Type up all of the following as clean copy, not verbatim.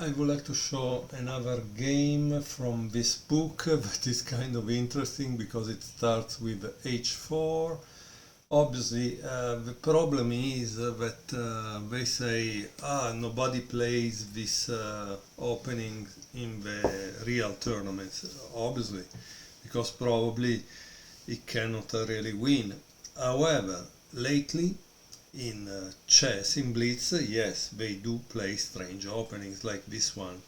I would like to show another game from this book that is kind of interesting because it starts with h4. Obviously, the problem is that they say, nobody plays this opening in the real tournaments, obviously, because probably it cannot really win. However, lately in chess, in Blitz, yes, they do play strange openings like this one.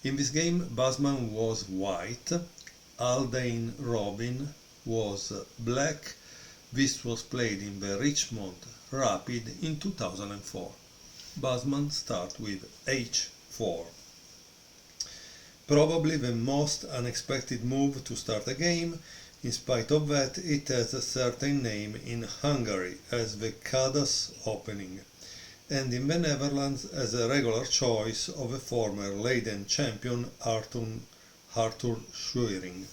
In this game, Basman was white, Aldain Robin was black. This was played in the Richmond Rapid in 2004. Basman starts with h4. Probably the most unexpected move to start a game. In spite of that, it has a certain name in Hungary as the Kadas opening, and in the Netherlands as a regular choice of a former Leiden champion Arthur Schuring.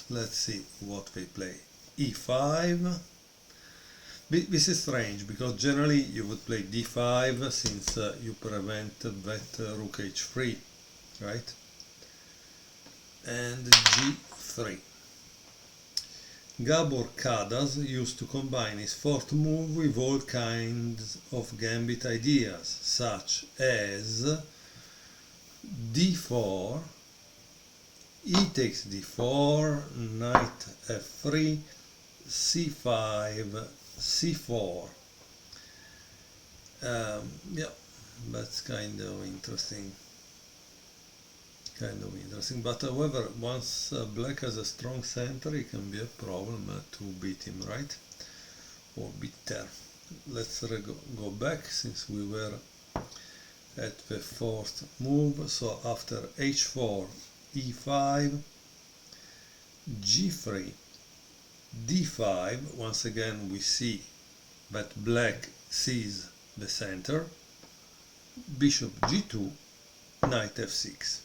Let's see what they play. e5. This is strange because generally you would play d5 since you prevent that rook h3, right? And g3. Gabor Kadas used to combine his fourth move with all kinds of gambit ideas, such as d4, e takes d4, knight f3, c5, c4. Yeah, that's kind of interesting. But however, once black has a strong center, it can be a problem to beat him, right? Or beat her. Let's go back since we were at the fourth move. So after h4, e5, g3, d5. Once again we see that black sees the center. Bishop g2, knight f6.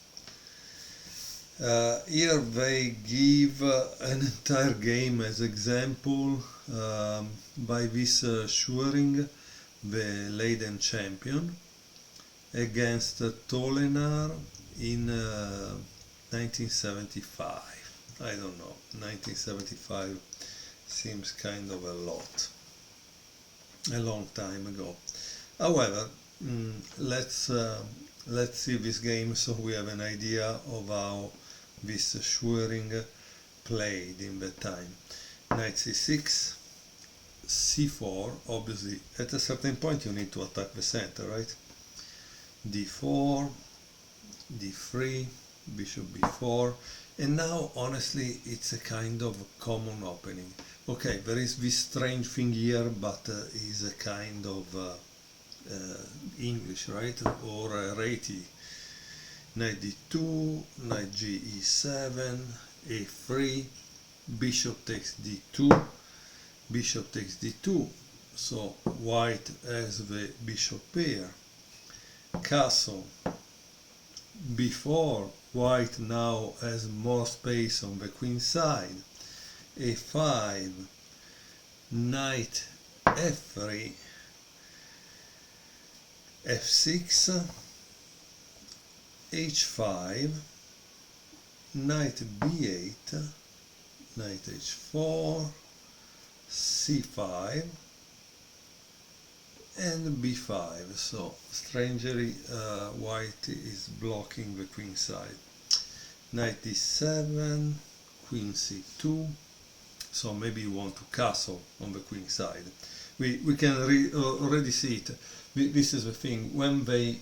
Here they give an entire game as example by this Schuring, the Leiden champion, against Tolenar in 1975. I don't know, 1975 seems kind of a long time ago. However, let's see this game so we have an idea of how this Schuring played in that time. Knight c6, c4. Obviously at a certain point you need to attack the center, right? d4, d3, bishop b4, and now honestly it's a kind of common opening. Okay, there is this strange thing here, but is a kind of English, right? Or Reti. Knight d2, knight g e7, a3, bishop takes d2, bishop takes d2, so white has the bishop pair. Castle b4, white now has more space on the queen side. a5, knight f3, f6, h5, knight b8, knight h4, c5, and b5. So strangely white is blocking the queen side. Knight d7, queen c2, so maybe you want to castle on the queen side. We can already see it. This is the thing, when they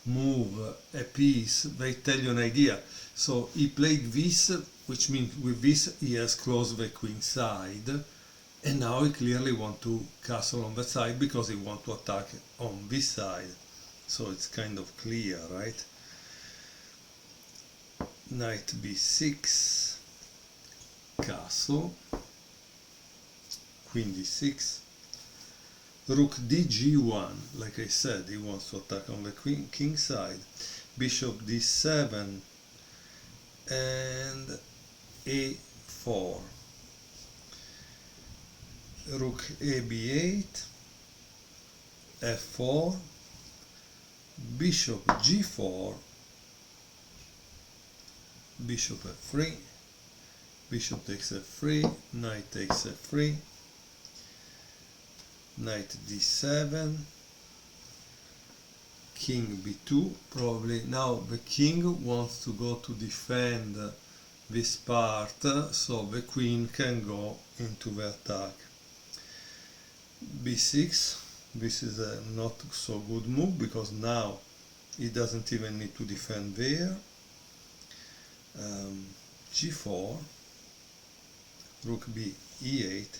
move a piece they tell you an idea. So he played this, which means with this he has closed the queen side, and now he clearly wants to castle on that side because he wants to attack on this side. So it's kind of clear, right? Knight b6, castle, queen d6, rook dg1, like I said, he wants to attack on the king side, bishop d7 and a4, rook a b8, f4, bishop g4, bishop f3, bishop takes f3, knight takes f3, knight d7, king b2. Probably now the king wants to go to defend this part, so the queen can go into the attack. b6, this is a not so good move because now he doesn't even need to defend there. g4, rook b e8,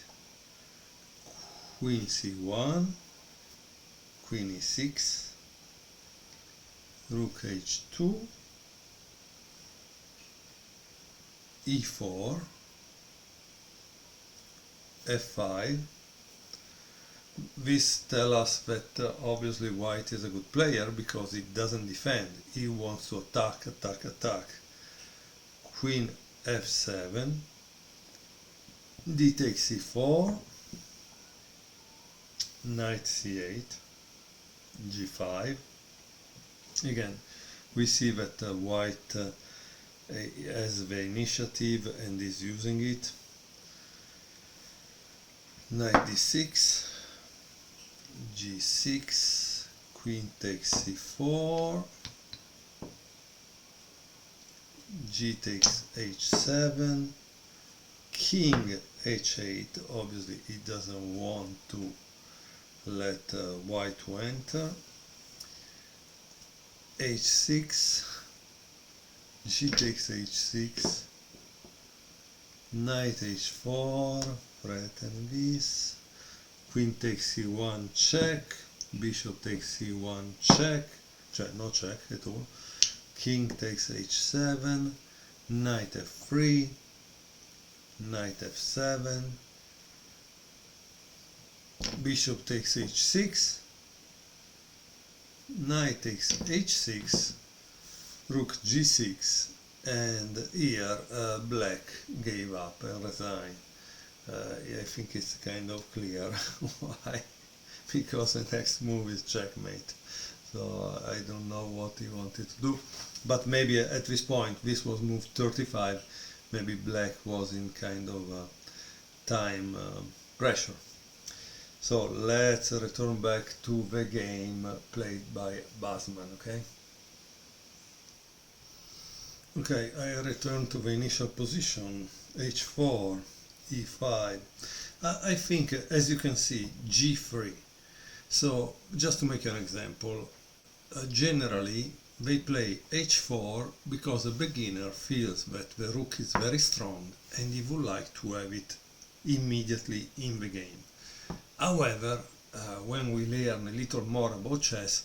queen c1, queen e6, rook h2, e4, f5. This tells us that obviously white is a good player because it doesn't defend. He wants to attack, attack, attack. Queen f7, d takes c4, knight c8, g5. Again, we see that white has the initiative and is using it. Knight d6, g6, queen takes c4, g takes h7, king h8. Obviously he doesn't want to let white to enter. h6, g takes h6, knight h4, threaten this, queen takes c1 check, bishop takes c1 check, no check at all, king takes h7, knight f3, knight f7, bishop takes h6, knight takes h6, rook g6, and here black gave up and resigned. I think it's kind of clear why, because the next move is checkmate. So I don't know what he wanted to do, but maybe at this point, this was move 35, maybe black was in kind of time pressure. So let's return back to the game played by Basman, okay? Okay, I return to the initial position, h4, e5. I think, as you can see, g3. So, just to make an example, generally they play h4 because a beginner feels that the rook is very strong and he would like to have it immediately in the game. However, when we learn a little more about chess,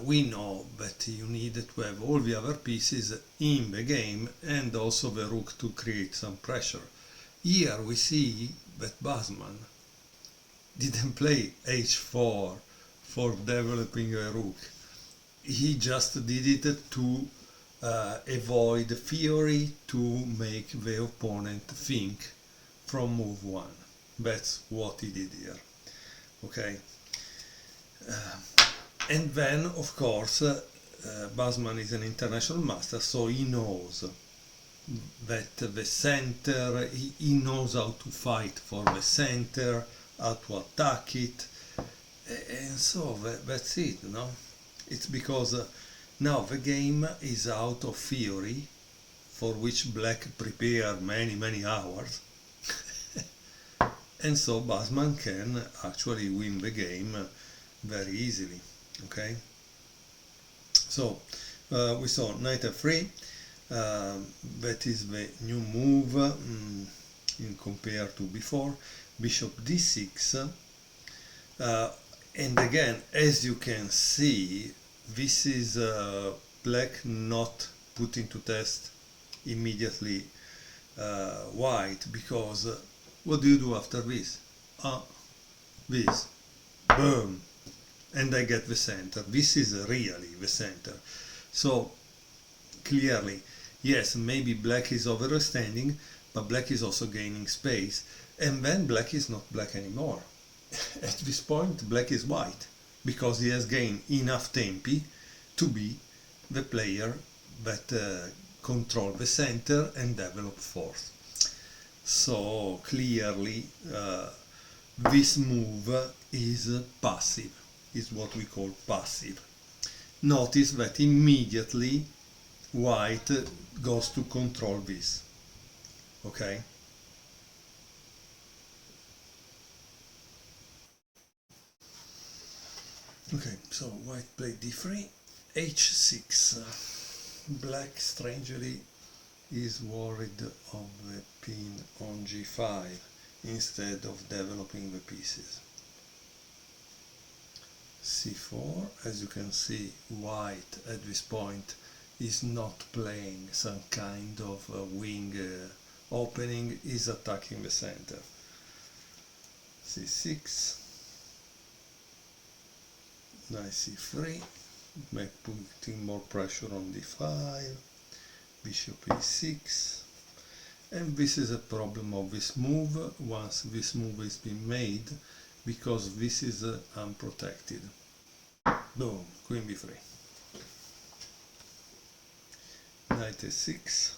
we know that you need to have all the other pieces in the game and also the rook to create some pressure. Here we see that Basman didn't play h4 for developing a rook. He just did it to avoid theory, to make the opponent think from move 1. That's what he did here. Okay. And then, of course, Basman is an international master, so he knows that the center, he knows how to fight for the center, how to attack it, and so that's it, no? It's because now the game is out of theory, for which black prepared many hours, and so Basman can actually win the game very easily, okay? So we saw knight f3, that is the new move in compared to before, bishop d6, and again, as you can see, this is black not putting to test immediately white, because what do you do after this? This, boom, and I get the center. This is really the center. So clearly, yes, maybe black is overextending, but black is also gaining space, and then black is not black anymore. At this point, black is white, because he has gained enough tempi to be the player that control the center and develop force. So clearly this move is passive, is what we call passive. Notice that immediately white goes to control this, okay? Okay, so white played d3, h6. Black strangely is worried of the pin on g5 instead of developing the pieces. c4, as you can see, white at this point is not playing some kind of wing opening, is attacking the center. c6, knight c3, putting more pressure on d5, bishop e6, and this is a problem of this move once this move is being made, because this is unprotected. Boom, queen b3, knight a6,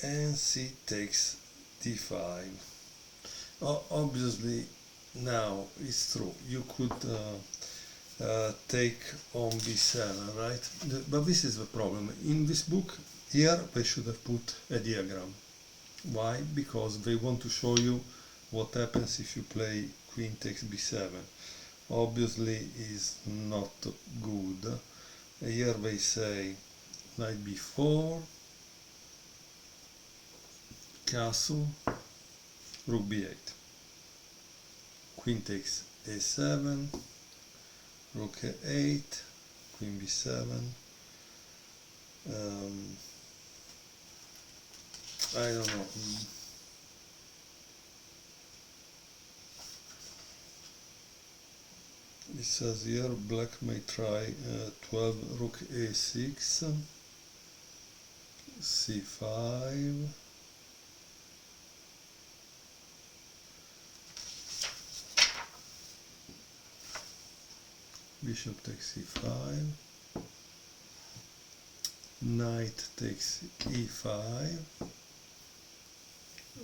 and c takes d5. Obviously now it's true, you could take on b7, right? But this is the problem. In this book here they should have put a diagram. Why? Because they want to show you what happens if you play queen takes b7. Obviously is not good. Here they say knight b4, castle, rook b8, queen takes a7, rook a8, queen b7. I don't know. It says here black may try 12 rook a6, c5, bishop takes c5, knight takes e5,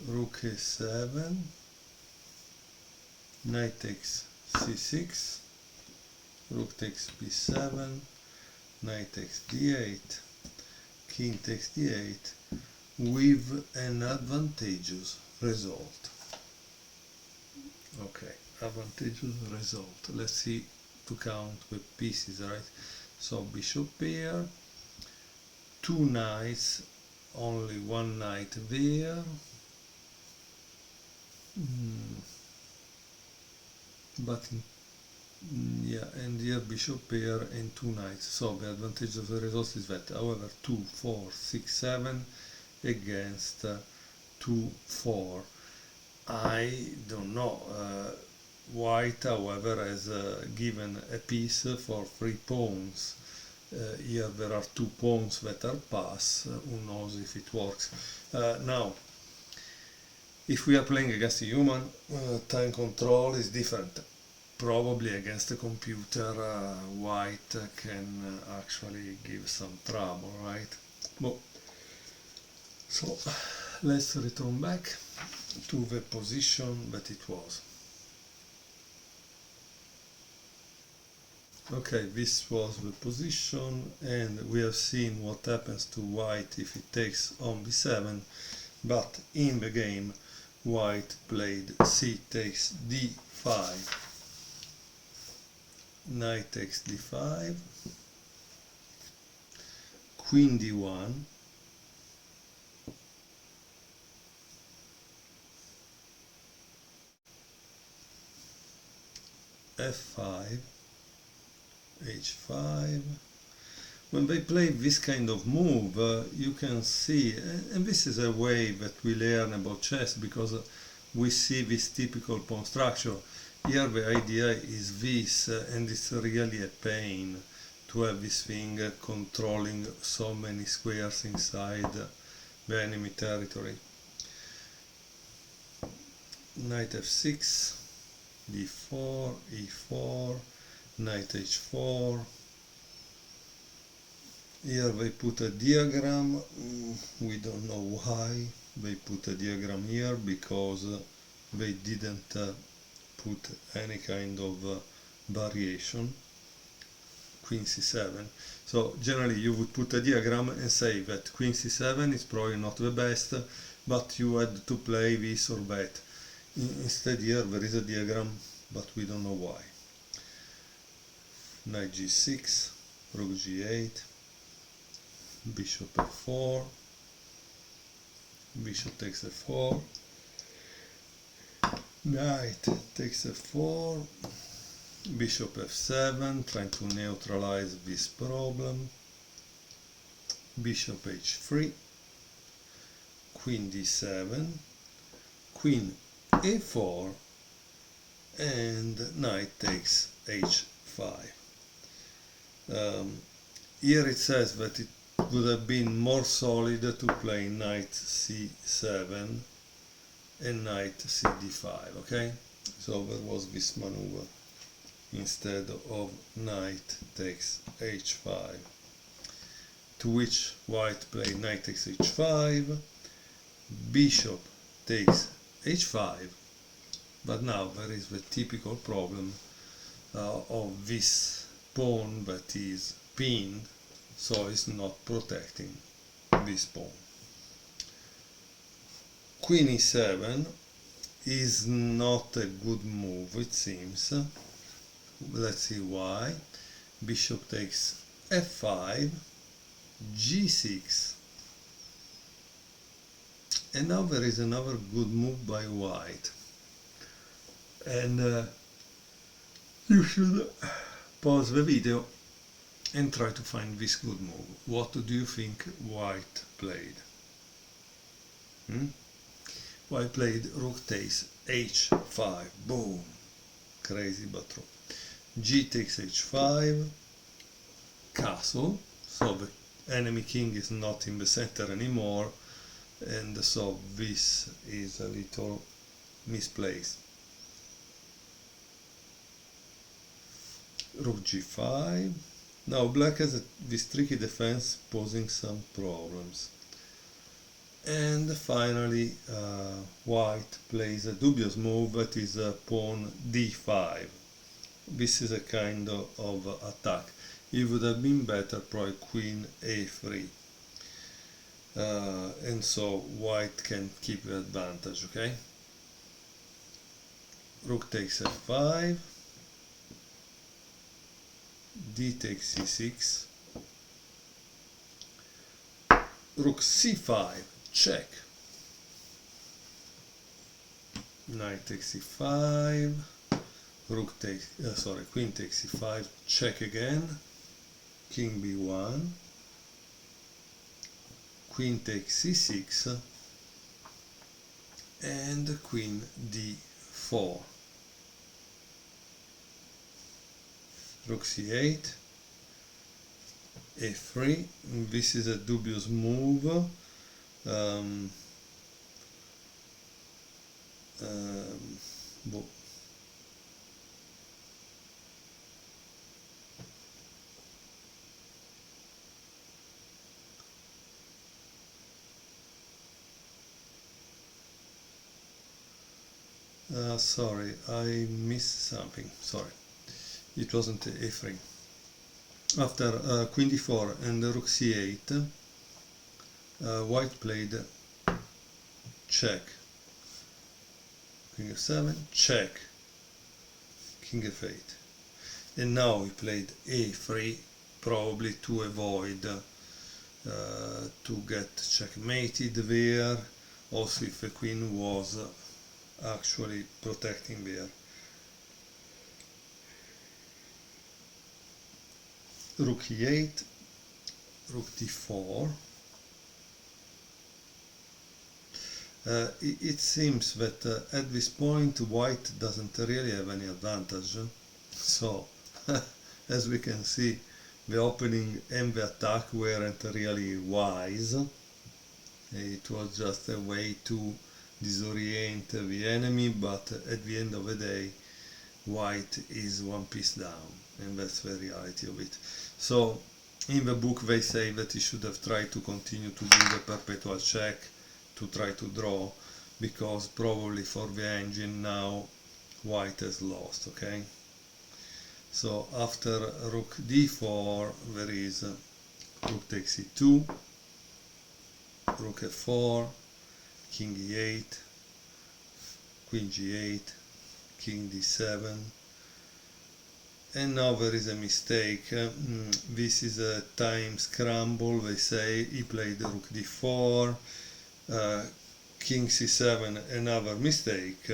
rook a7, knight takes c6, rook takes b7, knight takes d8, king takes d8, with an advantageous result. Okay, advantageous result. Let's see to count with pieces, right? So bishop here, two knights, only one knight there. But yeah, and here bishop pair and two knights. So the advantage of the result is that, however, 2, 4, 6, 7 against 2, 4. I don't know. White, however, has given a piece for 3 pawns. Here there are 2 pawns that are pass. Who knows if it works? Now, if we are playing against a human, time control is different. Probably against a computer, white can actually give some trouble, right? Well, so let's return back to the position that it was. Okay, this was the position, and we have seen what happens to white if it takes on b7, but in the game white played c takes d5, knight takes d5, queen d1, f5, h5. When they play this kind of move, you can see, and this is a way that we learn about chess, because we see this typical pawn structure. Here the idea is this, and it's really a pain to have this thing controlling so many squares inside the enemy territory. Knight f6, d4, e4, knight h4. Here they put a diagram, we don't know why they put a diagram here, because they didn't put any kind of variation. Queen c7. So generally you would put a diagram and say that queen c7 is probably not the best, but you had to play this or that. Instead here there is a diagram, but we don't know why. Knight g6, rook g8, bishop f4, bishop takes f4, knight takes f4, bishop f7, trying to neutralize this problem, bishop h3, queen d7, queen a4, and knight takes h5. Here it says that it would have been more solid to play knight c7 and knight cd5, okay? So there was this maneuver instead of knight takes h5, to which white played knight takes h5, bishop takes h5, but now there is the typical problem of this pawn that is pinned, so it's not protecting this pawn. Queen e7 is not a good move, it seems. Let's see why. Bishop takes f5, g6, and now there is another good move by white, and you should pause the video and try to find this good move. What do you think white played? White played rook takes h5, boom, crazy but true. G takes h5, castle, so the enemy king is not in the center anymore, and so this is a little misplaced. Rook g5. Now black has this tricky defense posing some problems. And finally white plays a dubious move, that is pawn d5. This is a kind of attack. It would have been better probably queen a3. And so white can keep the advantage, okay? Rook takes f5, d takes c6, rook c5, check, knight takes c5, rook takes, queen takes c5, check again, king b1, queen takes c6, and queen d4. Rook c8, a3, this is a dubious move. Sorry, I missed something, sorry. It wasn't a3. After queen d4 and rook c8, white played check, king f7, check, king f8. And now he played a3, probably to avoid to get checkmated there, also if the queen was actually protecting there. Rook e8, rook d4. It seems that at this point white doesn't really have any advantage, so as we can see, the opening and the attack weren't really wise. It was just a way to disorient the enemy, but at the end of the day white is one piece down. and that's the reality of it. So in the book they say that he should have tried to continue to do the perpetual check to try to draw, because probably for the engine now white has lost. Okay, so after rook d4 there is rook takes e2, rook f4, king e8, queen g8, king d7, and now there is a mistake. This is a time scramble, they say. He played rook d4, king c7, another mistake,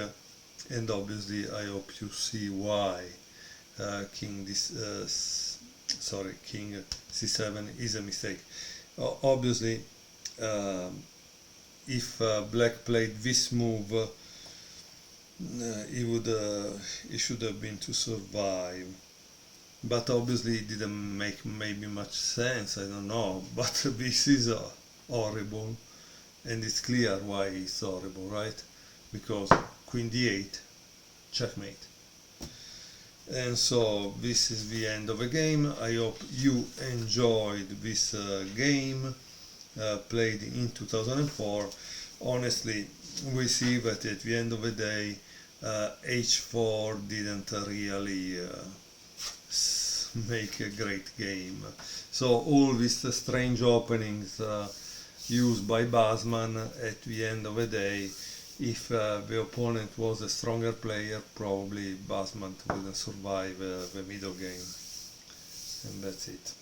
and obviously I hope you see why. King c7 is a mistake. Obviously, if black played this move, he should have been to survive, but obviously it didn't make maybe much sense, I don't know, but this is horrible, and it's clear why it's horrible, right? Because queen d8, checkmate. And so this is the end of the game. I hope you enjoyed this game played in 2004. Honestly, we see that at the end of the day h4 didn't really make a great game. So all these strange openings used by Basman, at the end of the day, if the opponent was a stronger player, probably Basman wouldn't survive the middle game. And that's it.